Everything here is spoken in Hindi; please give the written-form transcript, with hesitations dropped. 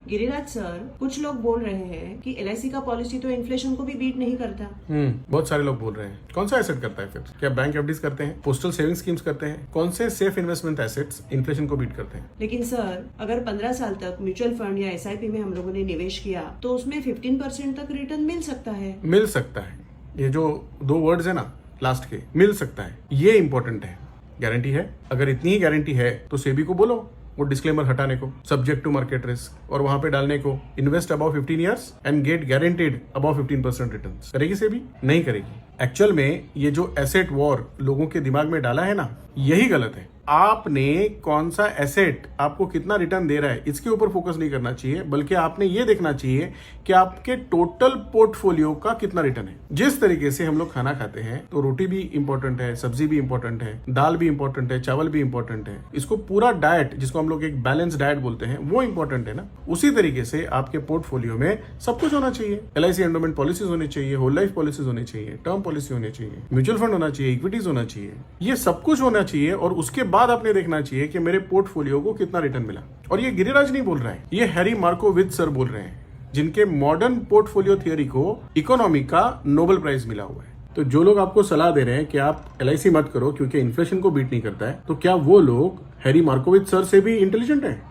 गिरिराज सर, कुछ लोग बोल रहे हैं कि एलआईसी का पॉलिसी तो इन्फ्लेशन को भी बीट नहीं करता। बहुत सारे लोग बोल रहे हैं। कौन सा एसेट करता है फिर? क्या बैंक एफडीज करते हैं, पोस्टल सेविंग स्कीम्स करते हैं? कौन से सेफ इन्वेस्टमेंट एसेट्स इन्फ्लेशन को बीट करते हैं? लेकिन सर, अगर 15 साल तक म्यूचुअल फंड या एसआईपी में हम लोगों ने निवेश किया तो उसमें 15% तक रिटर्न मिल सकता है। मिल सकता है, ये जो दो वर्ड्स है ना लास्ट के, मिल सकता है, ये इंपॉर्टेंट है। गारंटी है? अगर इतनी ही गारंटी है तो सेबी को बोलो वो डिस्क्लेमर हटाने को, सब्जेक्ट टू मार्केट रिस्क, और वहां पे डालने को invest about 15 years and get guaranteed about 15% returns. करेगी सेबी? नहीं करेगी। एक्चुअल में ये जो एसेट वॉर लोगों के दिमाग में डाला है ना, यही गलत है। आपने कौन सा एसेट आपको कितना रिटर्न दे रहा है इसके ऊपर फोकस नहीं करना चाहिए, बल्कि आपने ये देखना चाहिए कि आपके टोटल पोर्टफोलियो का कितना रिटर्न है। जिस तरीके से हम लोग खाना खाते हैं तो रोटी भी इंपॉर्टेंट है, सब्जी भी इंपॉर्टेंट है, दाल भी इंपॉर्टेंट है, चावल भी इंपॉर्टेंट है। इसको पूरा डाइट, जिसको हम लोग एक बैलेंस डाइट बोलते हैं, वो इंपॉर्टेंट है ना। उसी तरीके से आपके पोर्टफोलियो में सब कुछ होना चाहिए। एलआईसी एंडोमेंट पॉलिसीज होनी चाहिए, होल लाइफ पॉलिसीज होनी चाहिए, टर्म पॉलिसी होनी चाहिए, म्यूचुअल फंड होना चाहिए, इक्विटीज होना चाहिए। ये सब कुछ होना चाहिए और उसके बाद आपने देखना चाहिए कि मेरे पोर्टफोलियो को कितना रिटर्न मिला। और ये गिरिराज नहीं बोल रहा है, ये हैरी मार्कोविट्ज सर बोल रहे हैं, जिनके मॉडर्न पोर्टफोलियो थियरी को इकोनॉमी का नोबेल प्राइज मिला हुआ है। तो जो लोग आपको सलाह दे रहे हैं कि आप एलआईसी मत करो क्योंकि इन्फ्लेशन को बीट नहीं करता है, तो क्या वो लोग हैरी मार्कोविट्ज सर से भी इंटेलिजेंट हैं?